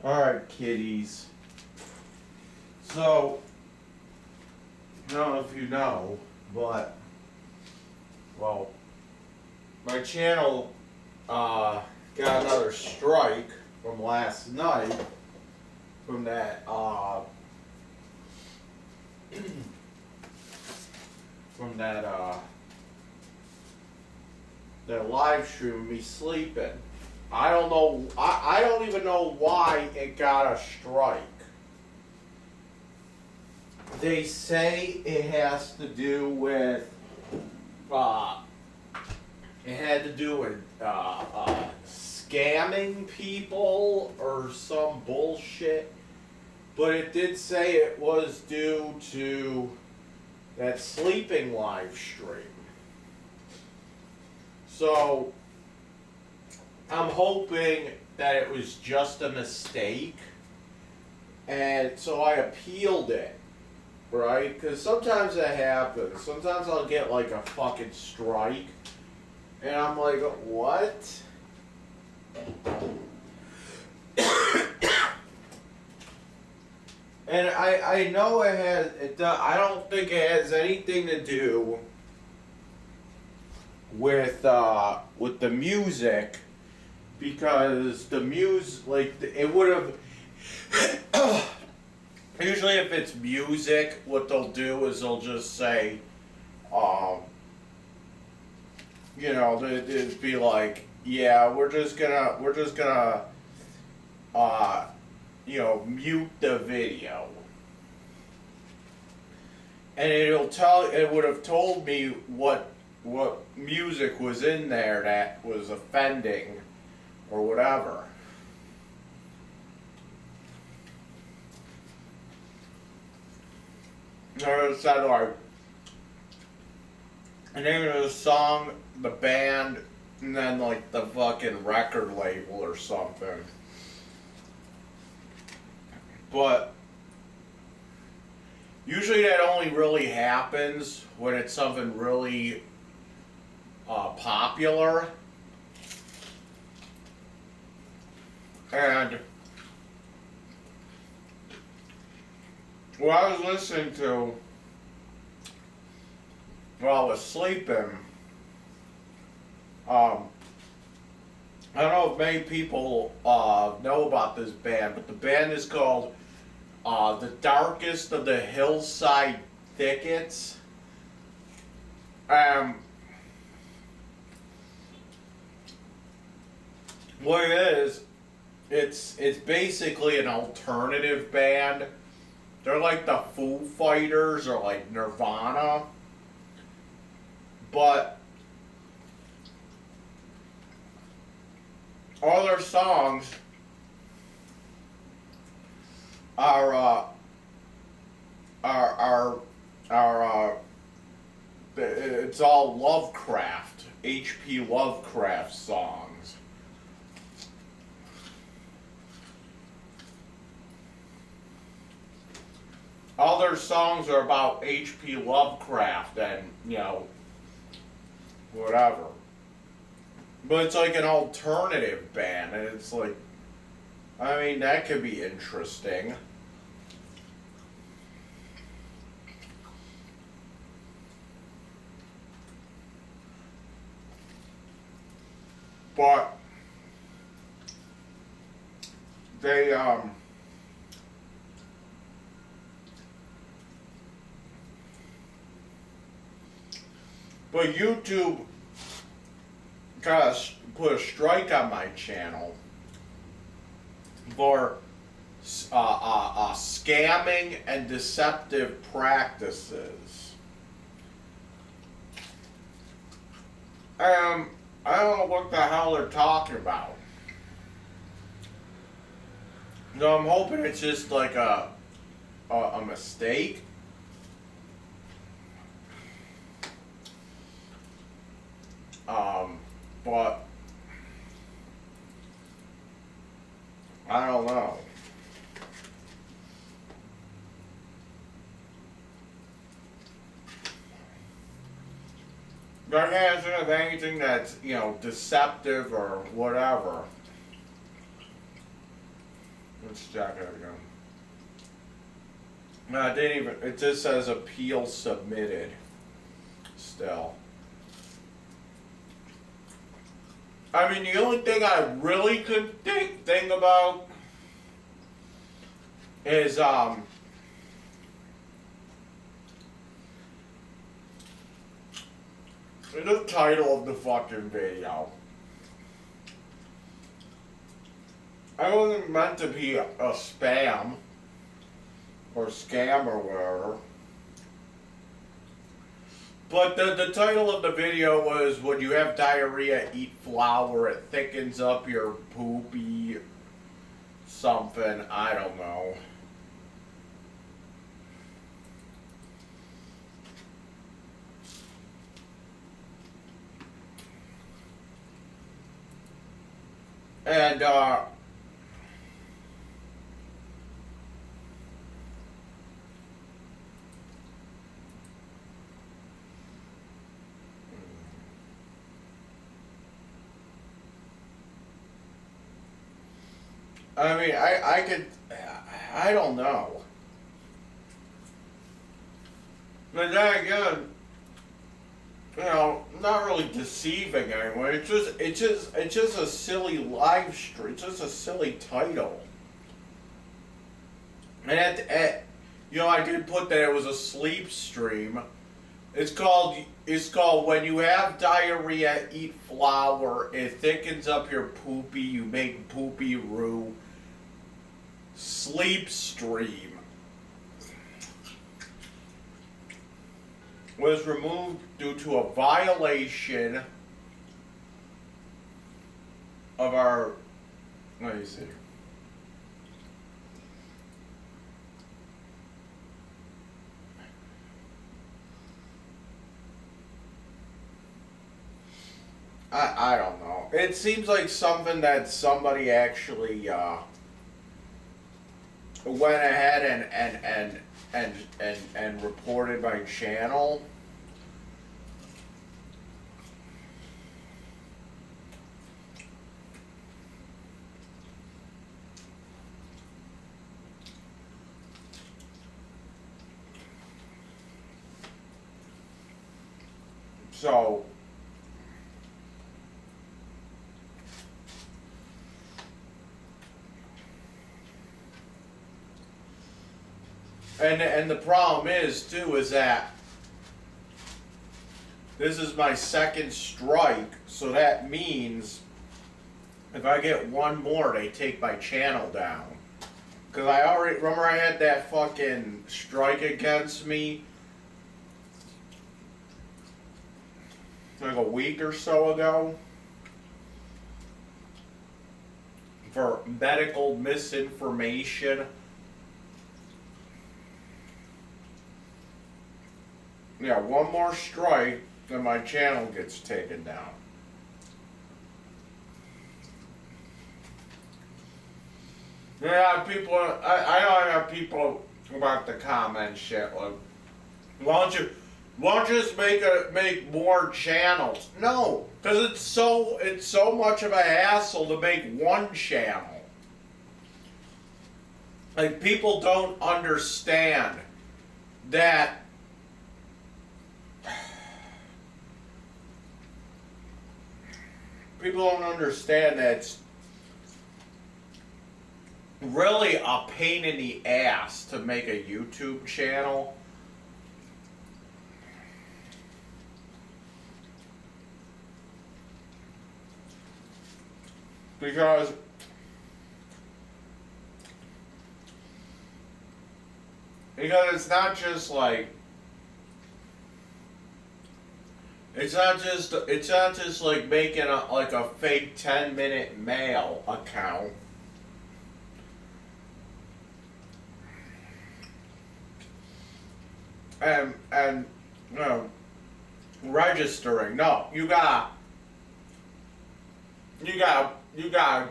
Alright, kiddies. So, I don't know if you know, but, well, my channel got another strike from last night from that, that live stream of me sleeping. I don't know, I don't even know why it got a strike. They say it has to do with, scamming people or some bullshit. But it did say it was due to that sleeping live stream. So, I'm hoping that it was just a mistake. And so I appealed it, right? Because sometimes that happens. Sometimes I'll get like a fucking strike. And I'm like, what? And I know it has, I don't think it has anything to do with the music, because the music, like, it would have, usually if it's music, what they'll do is they'll just say, you know, it'd be like, yeah, we're just gonna, you know, mute the video. And it would have told me what music was in there that was offending or whatever. Or it said like the name of the song, the band, and then like the fucking record label or something. But usually that only really happens when it's something really popular. And what I was listening to while I was sleeping, I don't know if many people know about this band, but the band is called The Darkest of the Hillside Thickets. What it is, it's basically an alternative band. They're like the Foo Fighters or like Nirvana, but all their songs are it's all Lovecraft, H.P. Lovecraft songs. All their songs are about H.P. Lovecraft and, you know, whatever. But it's like an alternative band, and it's like, I mean, that could be interesting. But they, but YouTube kind of put a strike on my channel for scamming and deceptive practices. I don't know what the hell they're talking about. So I'm hoping it's just like a mistake. But I don't know. That hasn't have anything that's, you know, deceptive or whatever. Let's check it again. No, it didn't even. It just says appeal submitted. Still. I mean, the only thing I really could think about is the title of the fucking video. I wasn't meant to be a spam or scam or whatever. But the title of the video was, when you have diarrhea, eat flour, it thickens up your poopy something, I don't know. And, I mean, I don't know. But then again, you know, not really deceiving anyone. It's just a silly live stream. It's just a silly title. And you know, I did put that it was a sleep stream. It's called when you have diarrhea, eat flour. It thickens up your poopy. You make poopy roux. Sleep stream was removed due to a violation of our. Let me see. I don't know. It seems like something that somebody actually went ahead and reported my channel. So and the problem is too is that this is my second strike, so that means if I get one more, they take my channel down. Cause I already remember I had that fucking strike against me like a week or so ago for medical misinformation. Yeah, one more strike and my channel gets taken down. Yeah, people, I know I have people about the comment shit like, why don't you just make more channels? No, because it's so much of a hassle to make one channel. Like, people don't understand that it's really a pain in the ass to make a YouTube channel. Because it's not just like it's not just like making a fake 10-minute mail account. And you know, registering. No, you gotta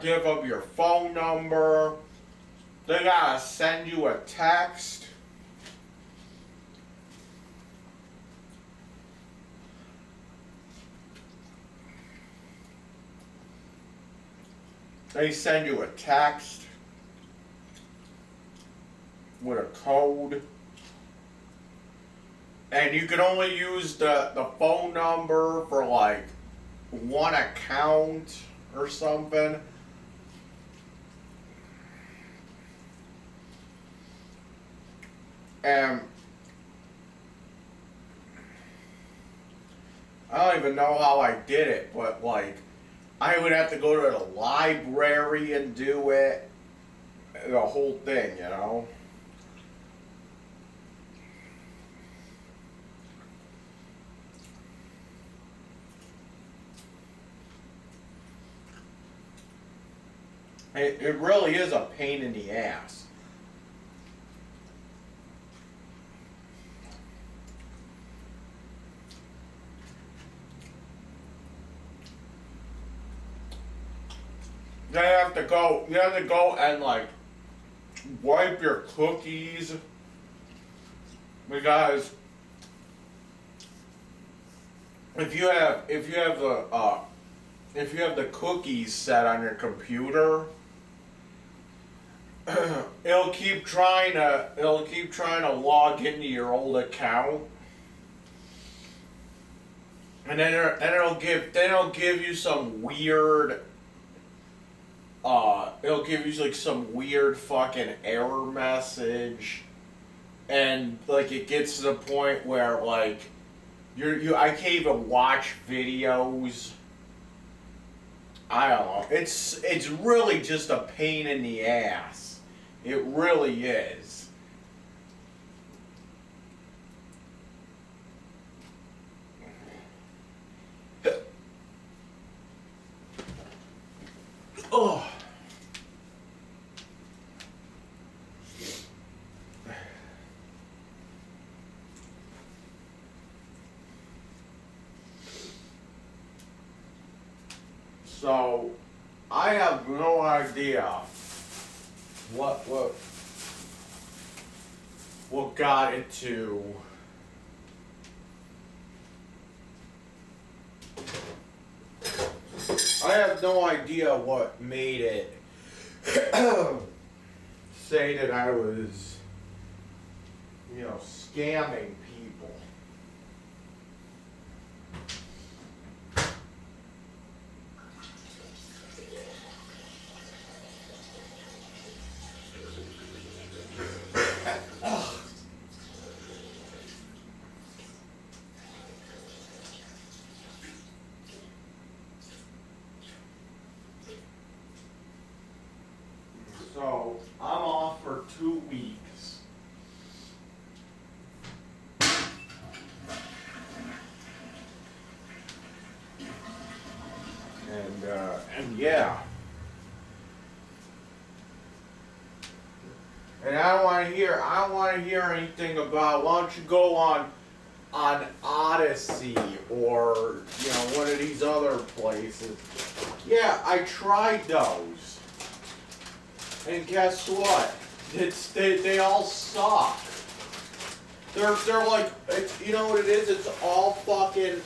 give them your phone number. They gotta send you a text. They send you a text. with a code. And you can only use the phone number for like one account or something. And I don't even know how I did it, but like I would have to go to the library and do it. The whole thing, you know. It really is a pain in the ass. You have to go and like wipe your cookies, because if you have the cookies set on your computer, it'll keep trying to log into your old account, and then it'll give you some weird. It'll give you like some weird fucking error message, and like it gets to the point where like I can't even watch videos. I don't know. It's really just a pain in the ass. It really is. Oh. So, I have no idea what got it to I have no idea what made it say that I was, scamming people. So, I'm off for 2 weeks. And yeah. And I don't want to hear anything about, why don't you go on Odyssey or, one of these other places. Yeah, I tried those. And guess what? They all suck. They're like, you know what it is? It's all fucking,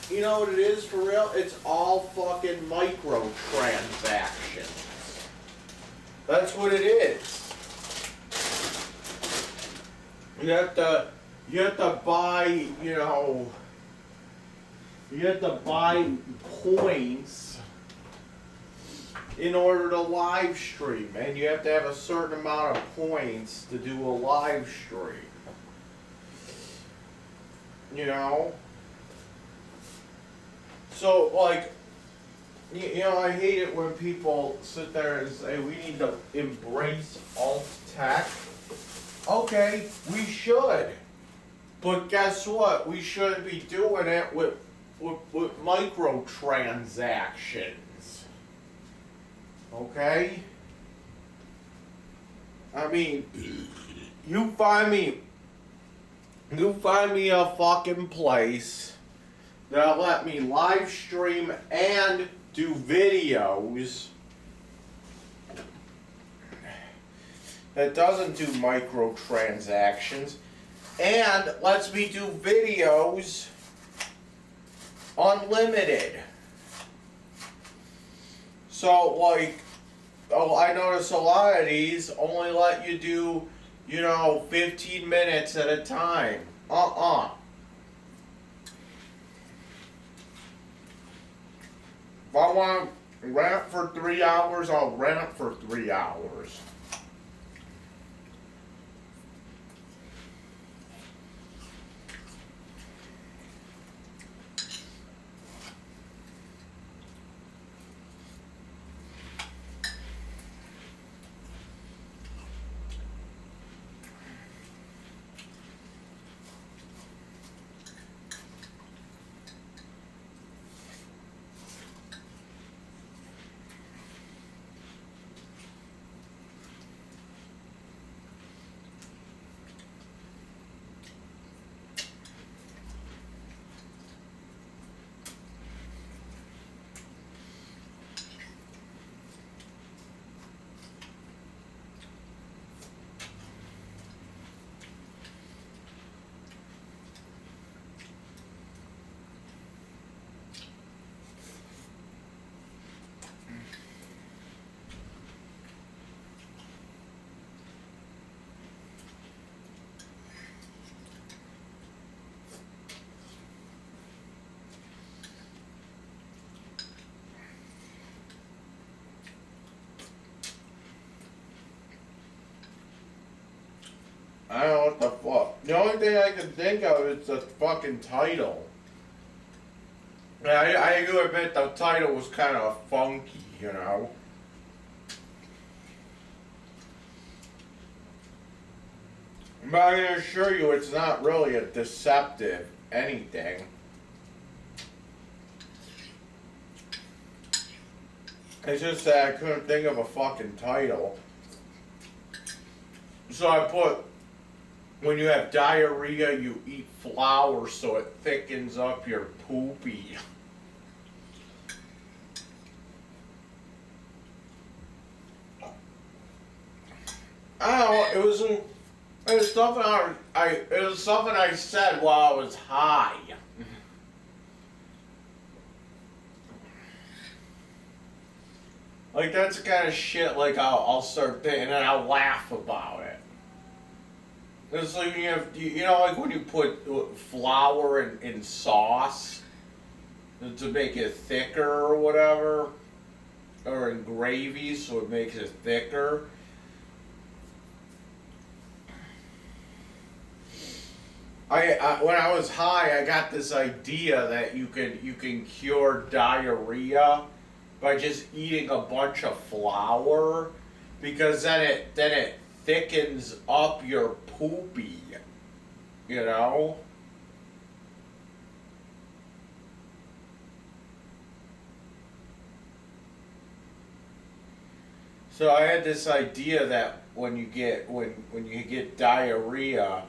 you know what it is for real? It's all fucking microtransactions. That's what it is. You have to buy, you have to buy points in order to live stream, and you have to have a certain amount of points to do a live stream. So, like, I hate it when people sit there and say, we need to embrace alt tech. Okay, we should. But guess what? We shouldn't be doing it with microtransactions. Okay? I mean, you find me a fucking place that'll let me live stream and do videos that doesn't do microtransactions and lets me do videos unlimited. So, like, I notice a lot of these only let you do 15 minutes at a time. If I want to rant for 3 hours, I'll rant for 3 hours. I don't know what the fuck. The only thing I can think of is the fucking title. I do admit the title was kind of funky, But I can assure you it's not really a deceptive anything. It's just that I couldn't think of a fucking title. So I put, when you have diarrhea, you eat flour so it thickens up your poopy. I don't know, it was something I said while I was high. Like, that's the kind of shit, like, I'll start thinking, and then I'll laugh about it. It's like when you have, like when you put flour in sauce to make it thicker or whatever, or in gravy so it makes it thicker. When I was high, I got this idea that you can cure diarrhea by just eating a bunch of flour, because then it thickens up your poopy, So I had this idea that when you get diarrhea,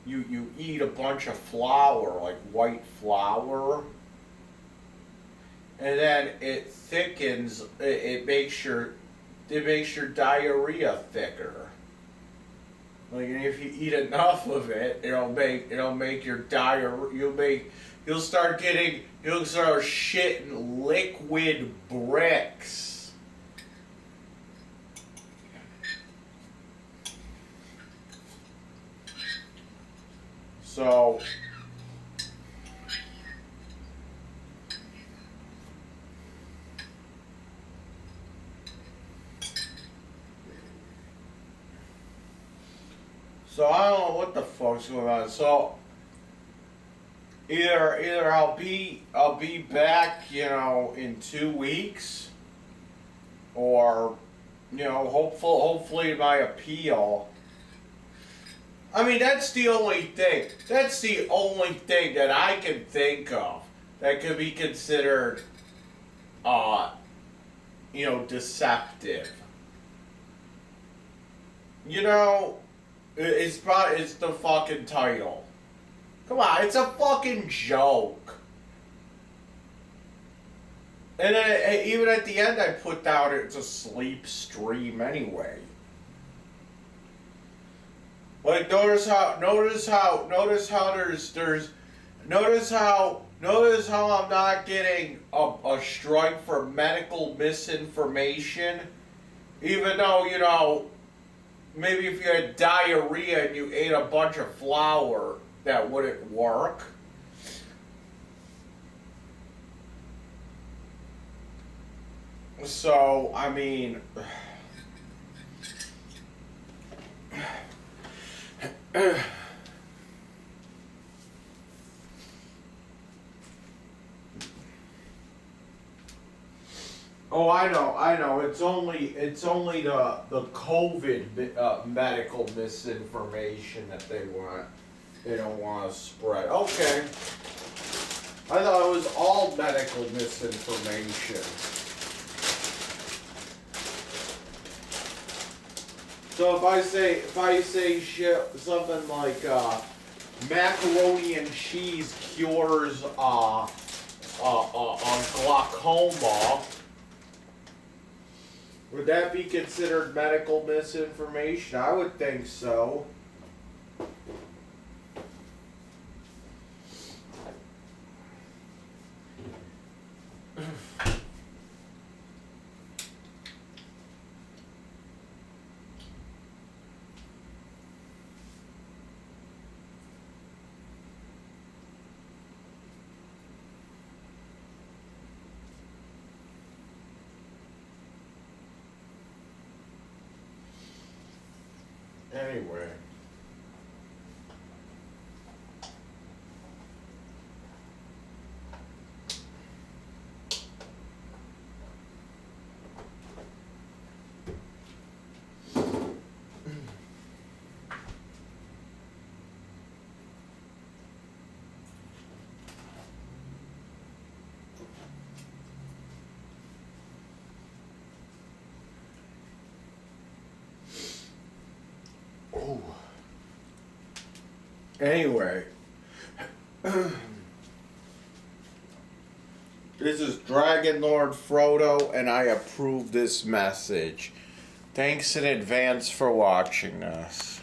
you eat a bunch of flour, like white flour, and then it thickens. It makes your diarrhea thicker. Like, and if you eat enough of it, it'll make your diarrhea. You'll start shitting liquid bricks. So. So I don't know what the fuck's going on. So either I'll be back, in 2 weeks, or hopefully my appeal. I mean, that's the only thing. That's the only thing that I can think of that could be considered, deceptive. It's the fucking title. Come on, it's a fucking joke. And then, even at the end, I put down it's a sleep stream anyway. Like, notice how I'm not getting a strike for medical misinformation, even though, maybe if you had diarrhea and you ate a bunch of flour, that wouldn't work. So, I mean, oh, I know. It's only the COVID medical misinformation that they don't want to spread. Okay, I thought it was all medical misinformation. So if I say shit, something like macaroni and cheese cures glaucoma, would that be considered medical misinformation? I would think so. Anyway. Anyway, this is Dragonlordfrodo, and I approve this message. Thanks in advance for watching this.